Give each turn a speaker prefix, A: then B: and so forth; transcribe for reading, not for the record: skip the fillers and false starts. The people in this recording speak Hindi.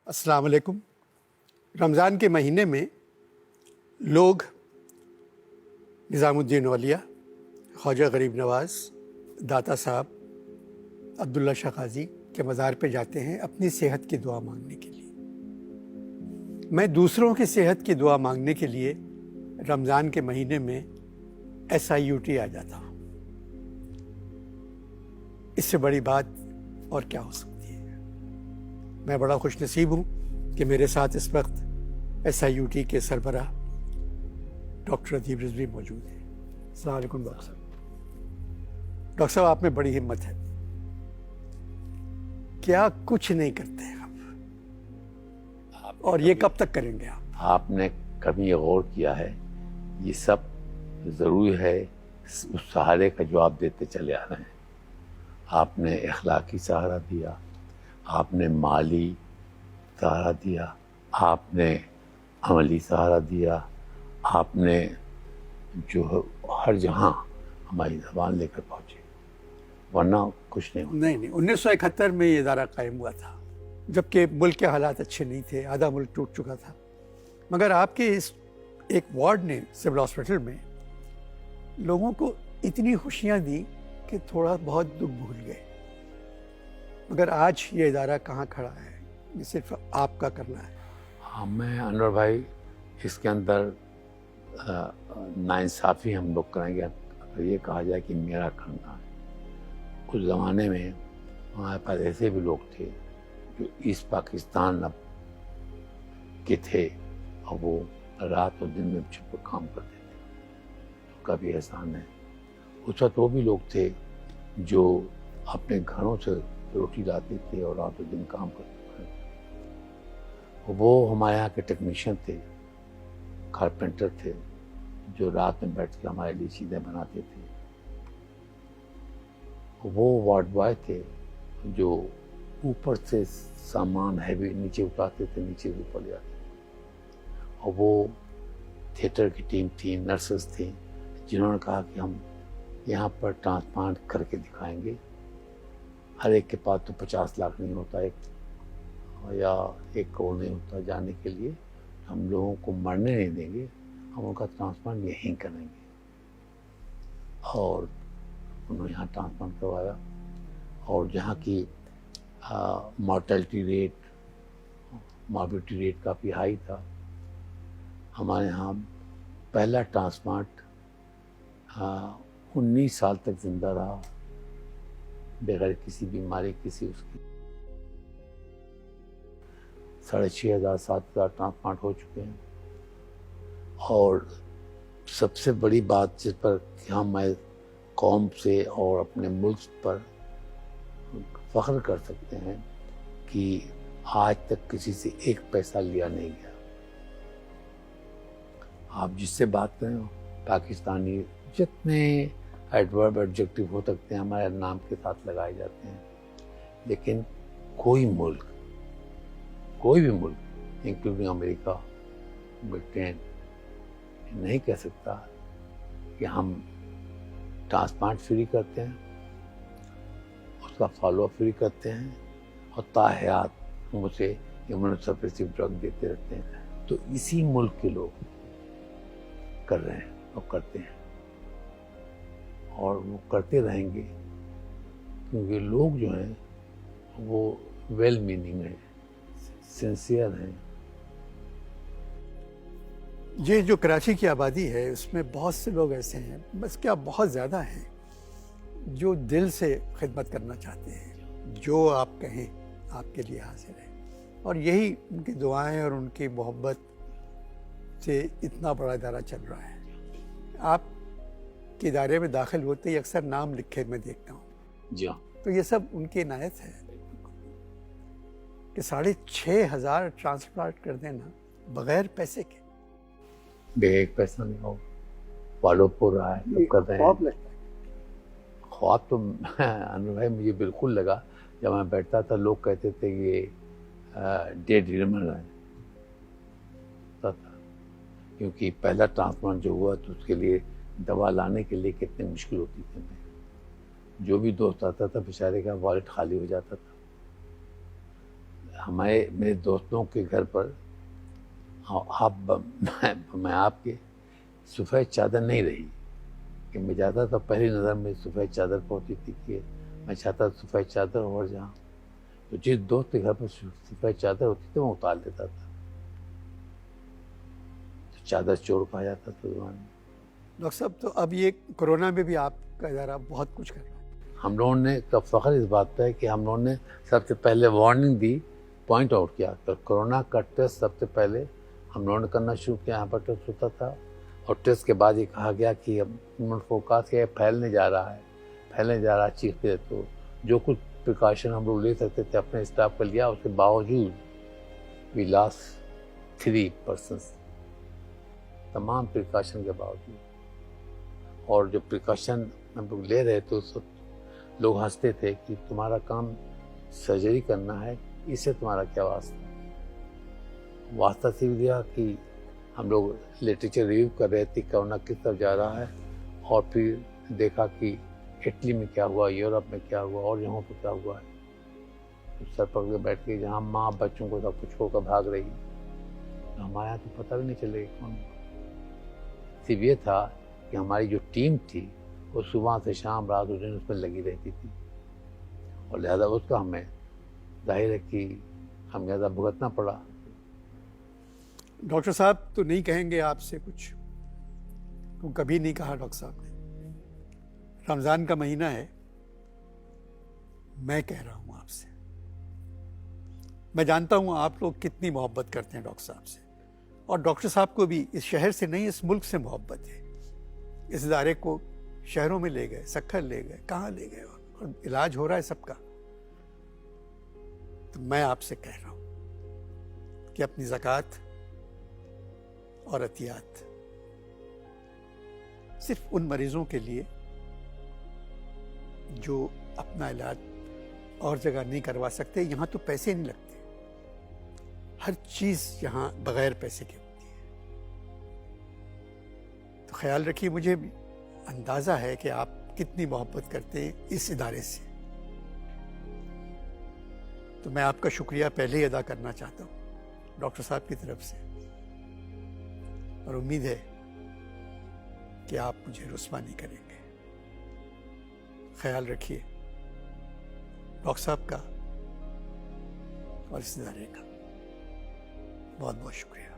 A: अस्सलाम वालेकुम। रमज़ान के महीने में लोग निज़ामुद्दीन औलिया, ख्वाजा गरीब नवाज़, दाता साहब, अब्दुल्ला शाह क़ाज़ी के मज़ार पे जाते हैं अपनी सेहत की दुआ मांगने के लिए। मैं दूसरों की सेहत की दुआ मांगने के लिए रमज़ान के महीने में SIUT आ जाता हूँ। इससे बड़ी बात और क्या हो सकती है। मैं बड़ा खुशनसीब हूँ कि मेरे साथ इस वक्त SIUT के सरबराह डॉक्टर अदीब रिजवी मौजूद हैं। अस्सलाम वालेकुम डॉक्टर साहब। डॉक्टर साहब, आप में बड़ी हिम्मत है। क्या कुछ नहीं करते हैं आप, और ये कब तक करेंगे आप?
B: आपने कभी गौर किया है? ये सब ज़रूरी है उस सहारे का जवाब देते चले आ रहे हैं। आपने इखलाकी सहारा दिया, आपने माली सहारा दिया, आपने अमली सहारा दिया, आपने जो हर जहाँ हमारी ज़बान लेकर पहुँचे, वरना कुछ नहीं होता।
A: नहीं, 1971 में ये इदारा कायम हुआ था, जबकि मुल्क के हालात अच्छे नहीं थे, आधा मुल्क टूट चुका था। मगर आपके इस एक वार्ड ने सिविल हॉस्पिटल में लोगों को इतनी खुशियाँ दी कि थोड़ा बहुत दुख भूल गए। मगर आज ये इदारा कहाँ खड़ा है, ये सिर्फ आपका करना है।
B: हाँ, मैं अनवर भाई, इसके अंदर नाइंसाफ़ी हम लोग करेंगे अगर ये कहा जाए कि मेरा करना है। उस ज़माने में हमारे पास ऐसे भी लोग थे जो ईस्ट पाकिस्तान अब के थे और वो रात और दिन में छुप काम करते थे, उसका भी एहसान है। उस वक्त वो भी लोग थे जो अपने घरों से रोटी लाते थे और रात और दिन काम करते थे। वो हमारे यहाँ के टेक्नीशियन थे, कारपेंटर थे, जो रात में बैठ के हमारे लिए चीज़ें बनाते थे। वो वार्ड बॉय थे जो ऊपर से सामान हैवी नीचे उतारते थे, नीचे से ऊपर ले आते थे। और वो थिएटर की टीम थी, नर्सेस थी, जिन्होंने कहा कि हम यहाँ पर ट्रांसप्लांट करके दिखाएंगे। हर एक के पास तो 50 लाख नहीं होता, एक या 1 करोड़ नहीं होता जाने के लिए। हम लोगों को मरने नहीं देंगे, हम उनका ट्रांसप्लांट यहीं करेंगे। और उन्होंने यहाँ ट्रांसप्लांट करवाया और जहाँ की मॉर्टेलिटी रेट, मॉर्बिडिटी रेट काफ़ी हाई था। हमारे यहाँ पहला ट्रांसप्लांट 19 साल तक जिंदा रहा बगैर किसी बीमारी, किसी उसकी। 6,500 7,000 ट्रांसप्लांट हो चुके हैं। और सबसे बड़ी बात जिस पर हम कौम से और अपने मुल्क पर फ़ख्र कर सकते हैं कि आज तक किसी से 1 पैसा लिया नहीं गया। आप जिससे बात करें, पाकिस्तानी, जितने एडवर्ब एडजेक्टिव हो सकते हैं हमारे नाम के साथ लगाए जाते हैं, लेकिन कोई मुल्क, कोई भी मुल्क इंक्लूडिंग अमेरिका, ब्रिटेन, नहीं कह सकता कि हम ट्रांसप्लांट फ्री करते हैं, उसका फॉलोअप फ्री करते हैं और ताहयात हम उसे इम्यूनोसप्रेसिव ड्रग देते रहते हैं। तो इसी मुल्क के लोग कर रहे हैं और करते हैं, और वो करते रहेंगे, क्योंकि लोग जो हैं वो वेल मीनिंग हैं, सिंसियर हैं।
A: ये जो कराची की आबादी है उसमें बहुत से लोग ऐसे हैं, बस क्या बहुत ज़्यादा हैं, जो दिल से खिदमत करना चाहते हैं। जो आप कहें आपके लिए हाजिर है, और यही उनकी दुआएं और उनकी मोहब्बत से इतना बड़ा इदारा चल रहा है। आप के इदारे में दाखिल होते ही अक्सर नाम लिखे मैं देखता हूँ
B: जी हाँ।
A: तो ये सब उनकी इनायत है कि 6,500 ट्रांसप्लांट कर देना बगैर पैसे के।
B: एक पैसा नहीं हो, फॉलोअप हो रहा है, सब कर रहे हैं। ख्वाब तो अनवर भाई मुझे बिल्कुल लगा जब मैं बैठता था, लोग कहते थे ये डे ड्रीमर है, क्योंकि पहला ट्रांसप्लांट जो हुआ तो उसके लिए दवा लाने के लिए कितनी मुश्किल होती थी। जो भी दोस्त आता था बेचारे का वॉलेट खाली हो जाता था। हमारे मेरे दोस्तों के घर पर मैं आपके सफ़ेद चादर नहीं रही कि मैं जाता तो पहली नज़र में सफ़ेद चादर पहुंची थी कि मैं चाहता सफ़ेद चादर और जहाँ तो जिस दोस्त के घर पर सफ़ेद चादर होती थी मैं उतार लेता था, तो चादर चोर कहा जाता था ज़माने में।
A: डॉक्टर साहब, तो अब ये कोरोना में भी आपका इदारा बहुत कुछ कर रहा है।
B: हम लोगों ने का फ़ख्र इस बात पर है कि हम लोगों ने सबसे पहले वार्निंग दी, पॉइंट आउट किया तो कोरोना का टेस्ट सबसे पहले हम लोगों ने करना शुरू किया। यहाँ पर टेस्ट होता था और टेस्ट के बाद ये कहा गया कि अब उन्होंने फोरकास्ट किया फैलने जा रहा है चीखते। तो जो कुछ प्रिकॉशन हम लोग ले सकते थे अपने स्टाफ का लिया, उसके बावजूद वी लॉस्ट 3 पर्सन्स, तमाम प्रिकॉशन के बावजूद। और जो प्रिकॉशन हम लोग ले रहे थे उस वक्त लोग हंसते थे कि तुम्हारा काम सर्जरी करना है, इससे तुम्हारा क्या वास्ता सिर्फ दिया कि हम लोग लिटरेचर रिव्यू कर रहे थे कोरोना किस तरफ जा रहा है, और फिर देखा कि इटली में क्या हुआ, यूरोप में क्या हुआ और यहाँ पर क्या हुआ है। तो सर पकड़ के बैठ के जहाँ माँ बच्चों को सब कुछ छोड़कर भाग रही, तो हमारे यहाँ तो पता भी नहीं चलेगा कौन। सिर्फ ये था कि हमारी जो टीम थी वो सुबह से शाम रात दिन उसमें लगी रहती थी, और लिहाजा उसका हमें जाहिर है कि हमें ज़्यादा भुगतना पड़ा।
A: डॉक्टर साहब तो नहीं कहेंगे आपसे कुछ, तो कभी नहीं कहा डॉक्टर साहब ने। रमज़ान का महीना है, मैं कह रहा हूँ आपसे, मैं जानता हूँ आप लोग कितनी मोहब्बत करते हैं डॉक्टर साहब से, और डॉक्टर साहब को भी इस शहर से नहीं इस मुल्क से मोहब्बत है। इस इदारे को शहरों में ले गए, सक्खर ले गए, कहाँ ले गए, और इलाज हो रहा है सबका। तो मैं आपसे कह रहा हूँ कि अपनी ज़कात और अतियात सिर्फ उन मरीजों के लिए जो अपना इलाज और जगह नहीं करवा सकते। यहाँ तो पैसे नहीं लगते, हर चीज़ यहाँ बगैर पैसे की होती है। तो ख्याल रखिए, मुझे अंदाज़ा है कि आप कितनी मोहब्बत करते हैं इस इदारे से। तो मैं आपका शुक्रिया पहले ही अदा करना चाहता हूँ डॉक्टर साहब की तरफ से, और उम्मीद है कि आप मुझे रुस्वा नहीं करेंगे। ख्याल रखिए डॉक्टर साहब का और इस इदारे का। बहुत बहुत शुक्रिया।